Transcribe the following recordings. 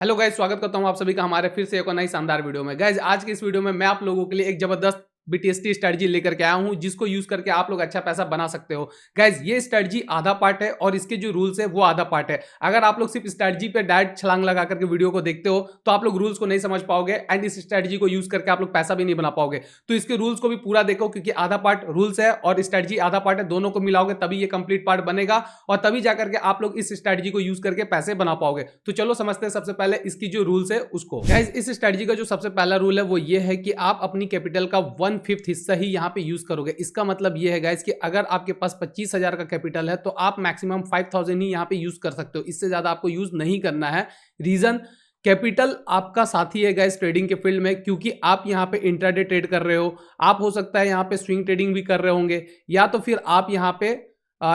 Hello guys, स्वागत करता हूं आप सभी का हमारे फिर से एक और नई शानदार वीडियो में। गाइज आज की इस वीडियो में मैं आप लोगों के लिए एक जबरदस्त बीटीएसटी स्ट्रेटजी लेकर के आया हूं, जिसको यूज करके आप लोग अच्छा पैसा बना सकते हो। गाइज ये स्ट्रेटजी आधा पार्ट है और इसके जो रूल्स है वो आधा पार्ट है। अगर आप लोग सिर्फ स्ट्रेटजी पे डायरेक्ट छलांग लगा करके वीडियो को देखते हो तो आप लोग रूल्स को नहीं समझ पाओगे एंड इस स्ट्रेटजी को यूज करके आप लोग पैसा भी नहीं बना पाओगे। तो इसके रूल्स को भी पूरा देखो, क्योंकि आधा पार्ट रूल्स है और स्ट्रेटजी आधा पार्ट है। दोनों को मिलाओगे तभी ये कंप्लीट पार्ट बनेगा और तभी जाकर के आप लोग इस स्ट्रेटजी को यूज करके पैसे बना पाओगे। तो चलो समझते हैं सबसे पहले इसकी जो रूल्स है उसको। गाइस इस स्ट्रेटजी का जो सबसे पहला रूल है वो ये है कि आप अपनी कैपिटल का 1/5 हिस्सा ही यहाँ पे यूज करोगे। इसका मतलब ये है गाइस कि अगर आपके पास 25,000 का कैपिटल है तो आप मैक्सिमम 5,000 ही यहाँ पे यूज कर सकते हो, इससे ज्यादा आपको यूज नहीं करना है। रीजन, कैपिटल आपका साथी है गाइस ट्रेडिंग के फील्ड में, क्योंकि आप यहाँ पे इंट्राडे ट्रेड कर रहे हो, आप हो सकता है यहाँ पे स्विंग ट्रेडिंग भी कर रहे होंगे या तो फिर आप यहाँ पे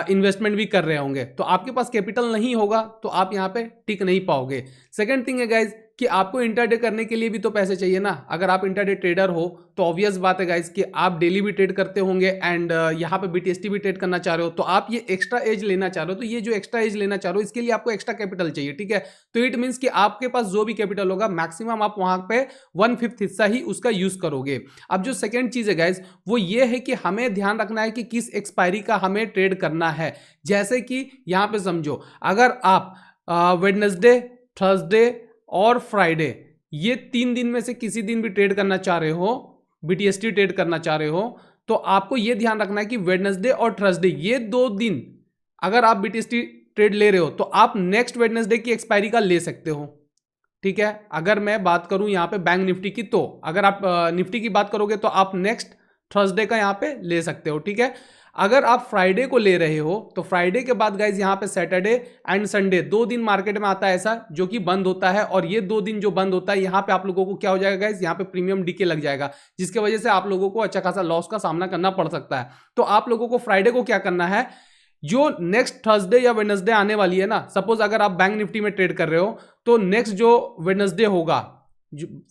इन्वेस्टमेंट भी कर रहे होंगे। तो आपके पास कैपिटल नहीं होगा तो आप यहाँ पे टिक नहीं पाओगे। सेकंड थिंग है गाइज कि आपको इंटरडे करने के लिए भी तो पैसे चाहिए ना। अगर आप इंटरडे ट्रेडर हो तो ऑब्वियस बात है गाइज कि आप डेली भी ट्रेड करते होंगे एंड यहाँ पे बीटीएसटी भी ट्रेड करना चाह रहे हो, तो आप ये एक्स्ट्रा एज लेना चाह रहे हो। तो ये जो एक्स्ट्रा एज लेना चाह रहे हो इसके लिए आपको एक्स्ट्रा कैपिटल चाहिए, ठीक है। तो इट मीन्स कि आपके पास जो भी कैपिटल होगा मैक्सिमम आप वहां पे 1/5 हिस्सा ही उसका यूज करोगे। अब जो सेकेंड चीज है गाइज वो ये है कि हमें ध्यान रखना है कि किस एक्सपायरी का हमें ट्रेड करना है। जैसे कि यहां पे समझो, अगर आप वेडनेसडे, थर्सडे और फ्राइडे ये 3 दिन में से किसी दिन भी ट्रेड करना चाह रहे हो, बीटीएसटी ट्रेड करना चाह रहे हो, तो आपको यह ध्यान रखना है कि वेडनेसडे और थर्सडे ये 2 दिन अगर आप बीटीएसटी ट्रेड ले रहे हो तो आप नेक्स्ट वेडनेसडे की एक्सपायरी का ले सकते हो, ठीक है। अगर मैं बात करूं यहां पे बैंक निफ्टी की, तो अगर आप निफ्टी की बात करोगे तो आप नेक्स्ट थर्सडे का यहां पे ले सकते हो, ठीक है। अगर आप फ्राइडे को ले रहे हो तो फ्राइडे के बाद गाइज यहां पे सैटरडे एंड संडे 2 दिन मार्केट में आता है ऐसा जो कि बंद होता है, और ये 2 दिन जो बंद होता है यहां पे आप लोगों को क्या हो जाएगा गाइज, यहां पे प्रीमियम डीके लग जाएगा, जिसकी वजह से आप लोगों को अच्छा खासा लॉस का सामना करना पड़ सकता है। तो आप लोगों को फ्राइडे को क्या करना है, जो नेक्स्ट थर्सडे या वेडनेसडे आने वाली है ना, सपोज अगर आप बैंक निफ्टी में ट्रेड कर रहे हो तो नेक्स्ट जो वेडनेसडे होगा,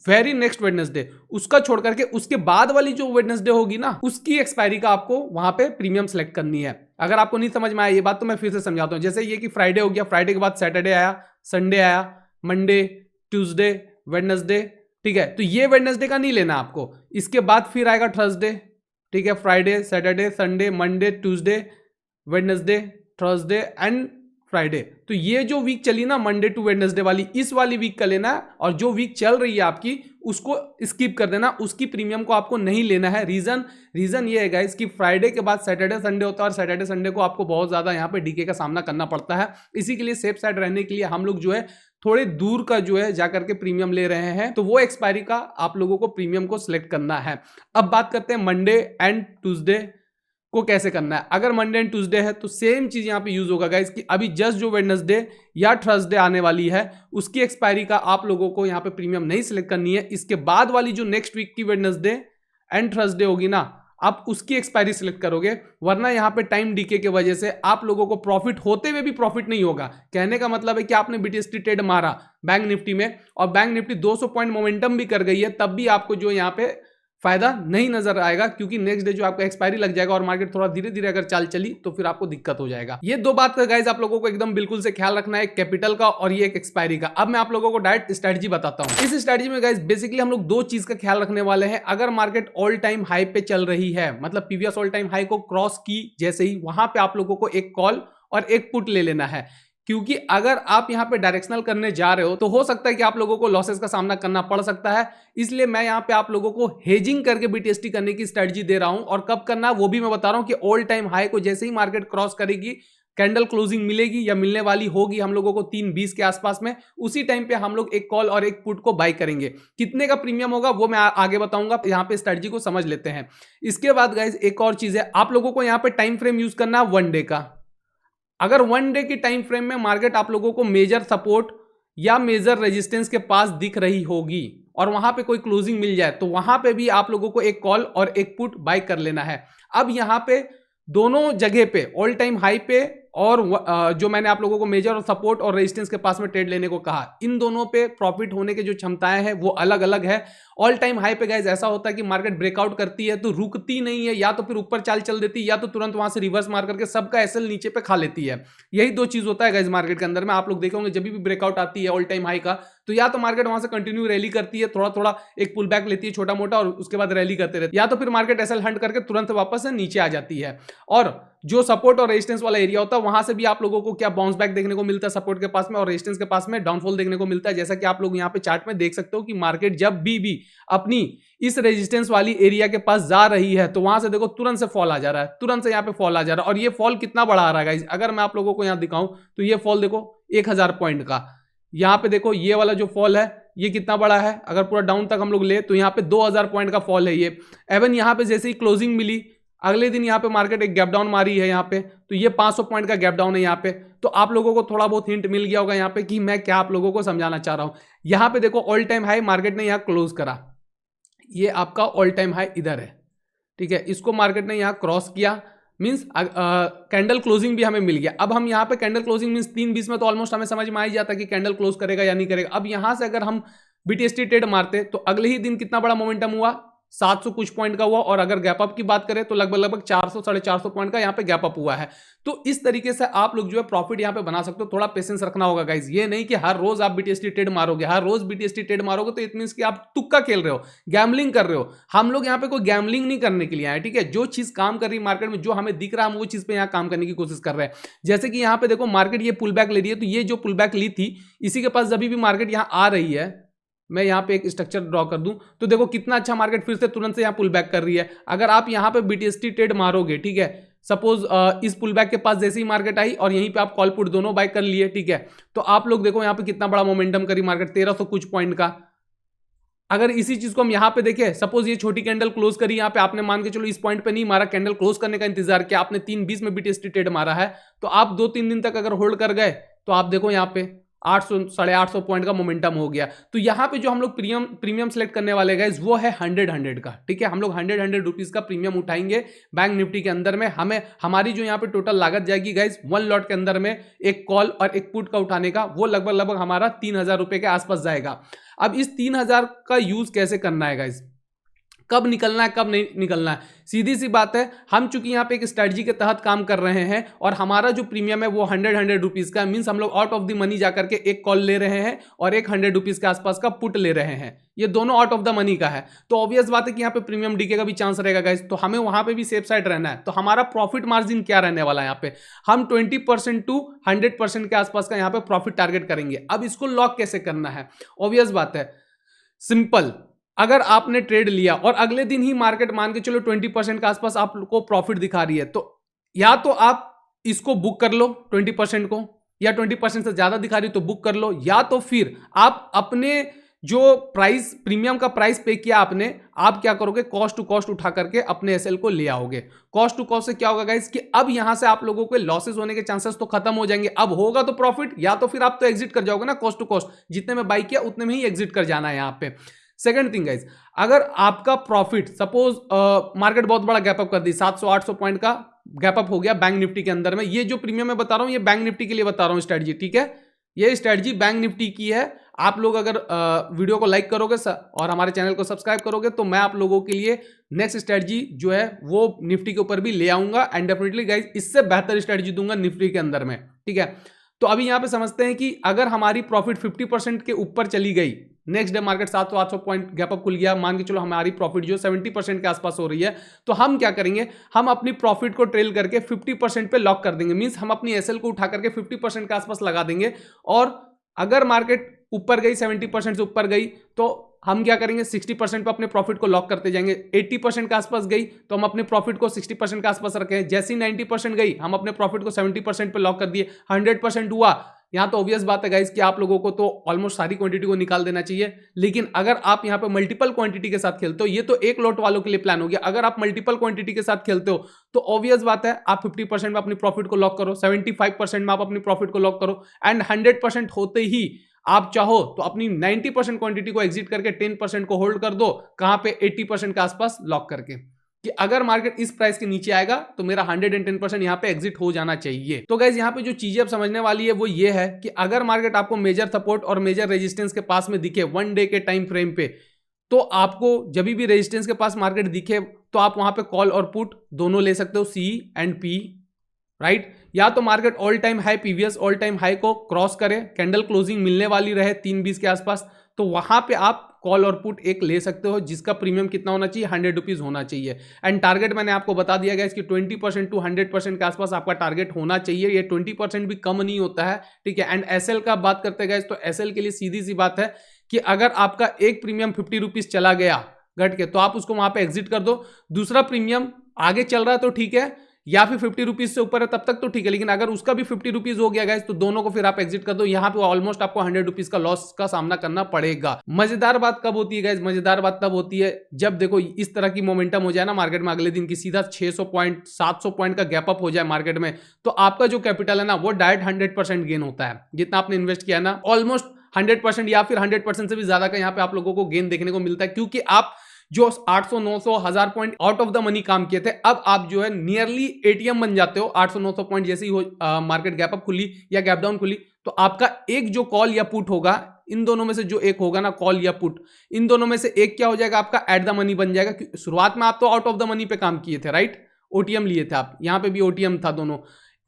वेरी नेक्स्ट वेडनेसडे, उसका छोड़ करके उसके बाद वाली जो वेडनेसडे होगी ना उसकी एक्सपायरी का आपको वहां पे प्रीमियम सेलेक्ट करनी है। अगर आपको नहीं समझ में आया ये बात तो मैं फिर से समझाता हूं। जैसे ये कि फ्राइडे हो गया, फ्राइडे के बाद सैटरडे आया, संडे आया, मंडे, ट्यूसडे, वेडनेसडे, ठीक है। तो ये वेडनेसडे का नहीं लेना आपको, इसके बाद फिर आएगा थर्सडे, ठीक है। Friday, Saturday, Sunday, Monday, Tuesday, Wednesday, Thursday and Friday. तो ये जो वीक चली ना मंडे टू वेडनेसडे वाली, इस वाली वीक का लेना है, और जो वीक चल रही है आपकी उसको स्किप कर देना, उसकी प्रीमियम को आपको नहीं लेना है। रीजन ये है गाइस कि फ्राइडे के बाद सैटरडे संडे होता है और सैटरडे संडे को आपको बहुत ज्यादा यहाँ पे डीके का सामना करना पड़ता है। इसी के लिए सेफ साइड रहने के लिए हम लोग जो है थोड़े दूर का जो है जाकर के प्रीमियम ले रहे हैं, तो वो एक्सपायरी का आप लोगों को प्रीमियम को सिलेक्ट करना है। अब बात करते हैं मंडे एंड ट्यूसडे को कैसे करना है। अगर मंडे एंड ट्यूसडे है तो सेम चीज यहां पे यूज होगा गाइस कि अभी जस्ट जो वेडनेसडे या थर्सडे आने वाली है उसकी एक्सपायरी का आप लोगों को यहां पे प्रीमियम नहीं सिलेक्ट करनी है। इसके बाद वाली जो नेक्स्ट वीक की वेडनेसडे एंड थर्सडे होगी ना, आप उसकी एक्सपायरी सिलेक्ट करोगे, वरना यहां पे टाइम डीके की वजह से आप लोगों को प्रॉफिट होते हुए भी प्रॉफिट नहीं होगा। कहने का मतलब है कि आपने बीटीएसटी ट्रेड मारा बैंक निफ्टी में और बैंक निफ्टी 200 पॉइंट मोमेंटम भी कर गई है, तब भी आपको जो यहां पे फायदा नहीं नजर आएगा, क्योंकि नेक्स्ट डे जो आपका एक्सपायरी लग जाएगा और मार्केट थोड़ा धीरे धीरे अगर चाल चली तो फिर आपको दिक्कत हो जाएगा। ये दो बात का गाइस आप लोगों को एकदम बिल्कुल से ख्याल रखना है, कैपिटल का और ये एक एक्सपायरी का। अब मैं आप लोगों को डायरेक्ट स्ट्रेटजी बताता हूं। इस स्ट्रेटजी में गाइस बेसिकली हम लोग 2 चीज का ख्याल रखने वाले हैं। अगर मार्केट ऑल टाइम हाई पे चल रही है, मतलब प्रीवियस ऑल टाइम हाई को क्रॉस की जैसे ही, वहां पे आप लोगों को एक कॉल और एक पुट ले लेना है, क्योंकि अगर आप यहां पे डायरेक्शनल करने जा रहे हो तो हो सकता है कि आप लोगों को लॉसेस का सामना करना पड़ सकता है। इसलिए मैं यहां पे आप लोगों को हेजिंग करके बीटीएसटी करने की स्ट्रेटजी दे रहा हूं, और कब करना वो भी मैं बता रहा हूं कि ऑल टाइम हाई को जैसे ही मार्केट क्रॉस करेगी, कैंडल क्लोजिंग मिलेगी या मिलने वाली होगी हम लोगों को 3:20 के आसपास में, उसी टाइम पे हम लोग एक कॉल और एक पुट को बाय करेंगे। कितने का प्रीमियम होगा वो मैं आगे बताऊंगा, यहां पे स्ट्रेटजी को समझ लेते हैं। इसके बाद गाइज एक और चीज है, आप लोगों को यहां पे टाइम फ्रेम यूज करना है 1 डे का। अगर 1 डे की टाइम फ्रेम में मार्केट आप लोगों को मेजर सपोर्ट या मेजर रेजिस्टेंस के पास दिख रही होगी और वहां पे कोई क्लोजिंग मिल जाए, तो वहां पे भी आप लोगों को एक कॉल और एक पुट बाय कर लेना है। अब यहां पे दोनों जगह पे, ऑल टाइम हाई पे और जो मैंने आप लोगों को मेजर और सपोर्ट और रेजिस्टेंस के पास में ट्रेड लेने को कहा, इन दोनों पे प्रॉफिट होने के जो क्षमताएं हैं वो अलग अलग है। ऑल टाइम हाई पे गाइस ऐसा होता है कि मार्केट ब्रेकआउट करती है तो रुकती नहीं है, या तो फिर ऊपर चाल चल देती है या तो तुरंत वहां से रिवर्स मार करके सबका एसएल नीचे पे खा लेती है। यही दो चीज होता है गाइस मार्केट के अंदर में। आप लोग देखोगे जब भी ब्रेकआउट आती है ऑल टाइम हाई का, तो या तो मार्केट वहां से कंटिन्यू रैली करती है, थोड़ा थोड़ा एक पुल बैक लेती है छोटा मोटा और उसके बाद रैली करते रहती है, या तो फिर मार्केट एसएल हंट करके तुरंत वापस से नीचे आ जाती है। और जो सपोर्ट और रेजिस्टेंस वाला एरिया होता है वहां से भी आप लोगों को क्या बाउंस बैक देखने को मिलता है सपोर्ट के पास में, और रेजिस्टेंस के पास में डाउनफॉल देखने को मिलता है। जैसा कि आप लोग यहाँ पे चार्ट में देख सकते हो कि मार्केट जब भी अपनी इस रेजिस्टेंस वाली एरिया के पास जा रही है तो वहां से देखो तुरंत से फॉल आ जा रहा है, तुरंत से यहाँ पे फॉल आ जा रहा है। और ये फॉल कितना बड़ा आ रहा है गाइस, अगर मैं आप लोगों को यहाँ दिखाऊं तो ये फॉल देखो 1000 पॉइंट का। यहाँ पे देखो ये वाला जो फॉल है ये कितना बड़ा है, अगर पूरा डाउन तक हम लोग ले तो यहाँ पे 2000 पॉइंट का फॉल है ये। एवन यहाँ पे जैसे ही क्लोजिंग मिली अगले दिन यहाँ पे मार्केट एक गैप डाउन मारी है यहाँ पे, तो ये 500 पॉइंट का गैप डाउन है यहाँ पे। तो आप लोगों को थोड़ा बहुत हिंट मिल गया होगा यहाँ पे कि मैं क्या आप लोगों को समझाना चाह रहा हूँ। यहाँ पे देखो ऑल टाइम हाई मार्केट ने यहाँ क्लोज करा, ये आपका ऑल टाइम हाई इधर है, ठीक है, इसको मार्केट ने यहाँ क्रॉस किया, मींस कैंडल क्लोजिंग भी हमें मिल गया। अब हम यहाँ पे कैंडल क्लोजिंग मींस 3:20 में तो ऑलमोस्ट हमें समझ में आ ही जाता कि कैंडल क्लोज करेगा या नहीं करेगा। अब यहाँ से अगर हम बीटीएसटी ट्रेड मारते तो अगले ही दिन कितना बड़ा मोमेंटम हुआ, 700 कुछ पॉइंट का हुआ। और अगर गैप अप की बात करें तो लगभग 400 450 पॉइंट का यहाँ पे गैप अप हुआ है। तो इस तरीके से आप लोग जो है प्रॉफिट यहाँ पे बना सकते हो। थोड़ा पेशेंस रखना होगा गाइज, ये नहीं कि हर रोज आप बीटीएसटी ट्रेड मारोगे, हर रोज बीटीएसटी ट्रेड मारोगे तो इट मींस कि आप तुक्का खेल रहे हो, गैम्बलिंग कर रहे हो। हम लोग यहाँ पे कोई गैम्बलिंग नहीं करने के लिए आए, ठीक है। जो चीज काम कर रही है मार्केट में, जो हमें दिख रहा है हम वो चीज पे यहाँ काम करने की कोशिश कर रहे हैं। जैसे कि यहाँ पे देखो मार्केट ये पुल बैक ले रही है, तो ये जो पुल बैक ली थी इसी के पास जब भी मार्केट यहाँ आ रही है, मैं यहाँ पे एक स्ट्रक्चर ड्रॉ कर दूं तो देखो कितना अच्छा मार्केट फिर से तुरंत से यहाँ पुल बैक कर रही है। अगर आप यहाँ पे बीटीएसटी ट्रेड मारोगे, ठीक है, सपोज इस पुल बैक के पास जैसे ही मार्केट आई और यहीं पे आप कॉल पुट दोनों बाय कर लिए, ठीक है, तो आप लोग देखो यहाँ पे कितना बड़ा मोमेंटम करी मार्केट 1300 कुछ पॉइंट का। अगर इसी चीज को हम यहाँ पे देखें, सपोज ये छोटी कैंडल क्लोज करी यहाँ पे, आपने मान के चलो इस पॉइंट पे नहीं मारा, कैंडल क्लोज करने का इंतजार किया, आपने 3:20 में बीटीएसटी ट्रेड मारा है, तो आप 2-3 दिन तक अगर होल्ड कर गए तो आप देखो यहाँ पे 800 850 पॉइंट का मोमेंटम हो गया। तो यहाँ पे जो हम लोग प्रीमियम सेलेक्ट करने वाले गाइस वो है 100 का, ठीक है। हम लोग 100 रुपीज का प्रीमियम उठाएंगे बैंक निफ्टी के अंदर में। हमें हमारी जो यहाँ पे टोटल लागत जाएगी गाइस 1 लॉट के अंदर में एक कॉल और एक पुट का उठाने का, वो लगभग हमारा 3000 रुपए के आसपास जाएगा। अब इस 3000 का यूज कैसे करना है गाइस, कब निकलना है कब नहीं निकलना है, सीधी सी बात है। हम चूंकि यहाँ पे एक स्ट्रेटजी के तहत काम कर रहे हैं और हमारा जो प्रीमियम है वो 100 रुपीज का, मींस हम लोग आउट ऑफ द मनी जाकर के एक कॉल ले रहे हैं और एक 100 रुपीज के आसपास का पुट ले रहे हैं, ये दोनों आउट ऑफ द मनी का है। तो ऑब्वियस बात है कि यहाँ पे प्रीमियम डीके का भी चांस रहेगा गाइस, तो हमें वहां पे भी सेफ साइड रहना है। तो हमारा प्रॉफिट मार्जिन क्या रहने वाला है, यहाँ पे हम 20% टू 100% के आसपास का यहाँ पे प्रॉफिट टारगेट करेंगे। अब इसको लॉक कैसे करना है, ऑब्वियस बात है, सिंपल। अगर आपने ट्रेड लिया और अगले दिन ही मार्केट मान के चलो 20% के आसपास आपको प्रॉफिट दिखा रही है, तो या तो आप इसको बुक कर लो 20% को, या 20% से ज्यादा दिखा रही है तो बुक कर लो, या तो फिर आप अपने जो प्राइस प्रीमियम का प्राइस पे किया आपने, आप क्या करोगे, कॉस्ट टू कॉस्ट उठा करके अपने एसएल को ले आओगे। कॉस्ट टू कॉस्ट से क्या होगा गाइस कि अब यहां से आप लोगों के लॉसेस होने के चांसेस तो खत्म हो जाएंगे। अब होगा तो प्रॉफिट, या तो फिर आप तो एग्जिट कर जाओगे ना, कॉस्ट टू कॉस्ट जितने में बाई किया उतने में ही एग्जिट कर जाना है यहाँ पे। सेकंड थिंग गाइस, अगर आपका प्रॉफिट सपोज मार्केट बहुत बड़ा गैप अप कर दी, 700-800 पॉइंट का गैप अप हो गया बैंक निफ्टी के अंदर में, ये जो प्रीमियम मैं बता रहा हूं ये बैंक निफ्टी के लिए बता रहा हूं स्ट्रेटजी, ठीक है, ये स्ट्रेटजी बैंक निफ्टी की है। आप लोग अगर वीडियो को लाइक करोगे और हमारे चैनल को सब्सक्राइब करोगे तो मैं आप लोगों के लिए नेक्स्ट स्ट्रेटजी जो है वो निफ्टी के ऊपर भी ले आऊंगा, एंड डेफिनेटली गाइस इससे बेहतर स्ट्रेटजी दूंगा निफ्टी के अंदर में, ठीक है। तो अभी यहां पे समझते हैं कि अगर हमारी प्रॉफिट 50% के ऊपर चली गई, next day market 700-800 point gap up खुल गया, मान के चलो हमारी प्रॉफिट जो 70% के आसपास हो रही है, तो हम क्या करेंगे, हम अपनी प्रॉफिट को ट्रेल करके 50% पे लॉक कर देंगे। मींस हम अपनी एसएल को उठा करके 50% के आसपास लगा देंगे, और अगर मार्केट ऊपर गई 70% से ऊपर गई तो हम क्या करेंगे, 60% पे अपने प्रॉफिट को लॉक करते जाएंगे। 80% के आसपास गई तो हम अपने प्रॉफिट को 60% के आसपास रखें। जैसी 90% गई हम अपने प्रॉफिट को 70% पे लॉक कर दिए। 100% हुआ, यहाँ तो ऑब्वियस बात है गाइस कि आप लोगों को तो ऑलमोस्ट सारी क्वांटिटी को निकाल देना चाहिए। लेकिन अगर आप यहाँ पे मल्टीपल क्वांटिटी के साथ खेलते हो, ये तो एक लॉट वालों के लिए प्लान हो गया, अगर आप मल्टीपल क्वांटिटी के साथ खेलते हो तो ऑब्वियस बात है आप 50% में अपनी प्रॉफिट को लॉक करो, 75% में आप अपनी प्रॉफिट को लॉक करो, एंड 100% होते ही आप चाहो तो अपनी 90% क्वांटिटी को एग्जिट करके 10% को होल्ड कर दो, कहां पे 80% के आसपास लॉक करके, कि अगर मार्केट इस प्राइस के नीचे आएगा तो मेरा 110% यहां पे एग्जिट हो जाना चाहिए। तो गाइस यहां पे जो चीजें अब समझने वाली है वो ये है कि अगर मार्केट आपको मेजर सपोर्ट और मेजर रेजिस्टेंस के पास में दिखे 1 डे के टाइम फ्रेम पे, तो आपको जब भी रेजिस्टेंस के पास मार्केट दिखे तो आप वहां पे कॉल और पुट दोनों ले सकते हो, सी एंड पी, राइट। या तो market all time high, previous all time high को क्रॉस करे, कैंडल क्लोजिंग मिलने वाली रहे 3:20 के आसपास, तो वहां पे आप कॉल और पुट एक ले सकते हो, जिसका प्रीमियम कितना होना चाहिए, 100 रुपीज होना चाहिए। एंड टारगेट मैंने आपको बता दिया गया इसकी 20% टू 100% के आसपास आपका टारगेट होना चाहिए। ये 20% भी कम नहीं होता है, ठीक है। एंड एसएल का बात करते गए तो एसएल के लिए सीधी सी बात है कि अगर आपका एक प्रीमियम 50 रुपीज चला गया घट के, तो आप उसको वहां पे एग्जिट कर दो। दूसरा प्रीमियम आगे चल रहा है तो ठीक है, या फिर 50 रुपीज से ऊपर है तब तक तो ठीक है, लेकिन अगर उसका भी 50 रुपीज हो गया गाइस तो दोनों को फिर आप एग्जिट कर दो। यहां पे ऑलमोस्ट आपको 100 रुपीज का लॉस का सामना करना पड़ेगा। मजेदार बात कब होती है गाइस, मजेदार बात तब होती है जब देखो इस तरह की मोमेंटम हो जाए ना मार्केट में, अगले दिन की सीधा 600 पॉइंट 700 पॉइंट का गैप अप हो जाए मार्केट में, तो आपका जो कैपिटल है ना वो डायरेक्ट 100% गेन होता है। जितना आपने इन्वेस्ट किया ना ऑलमोस्ट 100% या फिर 100% से भी ज्यादा का यहाँ पे आप लोगों को गेन देखने को मिलता है, क्योंकि आप जो 800 900 1000 point out of the money काम किए थे, अब आप जो है नियरली एटीएम बन जाते हो। 800 900 पॉइंट जैसे ही हो मार्केट गैप अप खुली या गैप डाउन खुली, तो आपका एक जो कॉल या पुट होगा, इन दोनों में से जो एक होगा ना, कॉल या पुट, इन दोनों में से एक क्या हो जाएगा, आपका एट द मनी बन जाएगा। शुरुआत में आप तो आउट ऑफ द मनी पे काम किए थे, राइट, ओटीएम लिए थे आप, यहां पे भी ओटीएम था दोनों,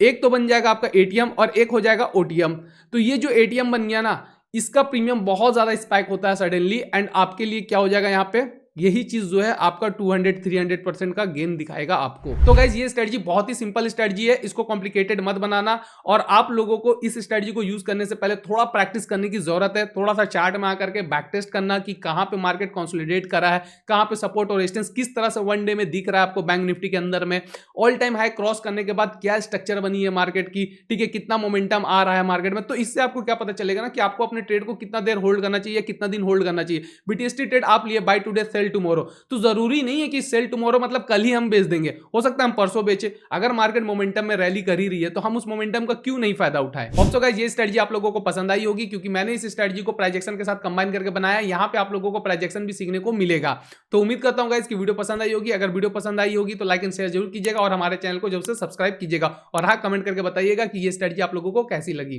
एक तो बन जाएगा आपका एटीएम और एक हो जाएगा ओटीएम। तो ये जो एटीएम बन गया ना, इसका प्रीमियम बहुत ज्यादा स्पाइक होता है सडनली, एंड आपके लिए क्या हो जाएगा, यहां पे यही चीज जो है आपका 200-300% का गेन दिखाएगा आपको। तो गाइज ये स्ट्रेटजी बहुत ही सिंपल स्ट्रेटजी है, इसको कॉम्प्लिकेटेड मत बनाना। और आप लोगों को इस स्ट्रेटजी को यूज करने से पहले थोड़ा प्रैक्टिस करने की जरूरत है, थोड़ा सा चार्ट में आकर के बैक टेस्ट करना कि कहां पे मार्केट कंसोलिडेट करा है, कहां पे सपोर्ट और रेजिस्टेंस किस तरह से 1 डे में दिख रहा है आपको बैंक निफ्टी के अंदर में, ऑल टाइम हाई क्रॉस करने के बाद क्या स्ट्रक्चर बनी है मार्केट की, ठीक है, कितना मोमेंटम आ रहा है मार्केट में। तो इससे आपको क्या पता चलेगा ना कि आपको अपने ट्रेड को कितना देर होल्ड करना चाहिए, कितना दिन होल्ड करना चाहिए। बीटीएसटी ट्रेड आप लिए बाय टुडे सेल टुमारो, तो जरूरी नहीं है कि सेल टुमारो मतलब कल ही हम बेच देंगे, हो सकता है हम परसों बेचे। अगर मार्केट मोमेंटम में रैली कर ही रही है तो हम उस मोमेंटम का क्यों नहीं फायदा उठाएं। होप गाइस ये स्ट्रेटजी आप लोगों को पसंद आई होगी, क्योंकि मैंने इस स्ट्रेटजी को प्राइस एक्शन के साथ कंबाइन करके बनाया। यहां पे आप लोगों को प्राइस एक्शन भी सीखने को मिलेगा। तो उम्मीद करता हूं गाइस कि वीडियो पसंद आई होगी। अगर वीडियो पसंद आई होगी तो लाइक एंड शेयर जरूर कीजिएगा और हमारे चैनल को जरूर से सब्सक्राइब कीजिएगा, और हाँ कमेंट करके बताइएगा कि ये स्ट्रेटजी आप लोगों को कैसी लगी।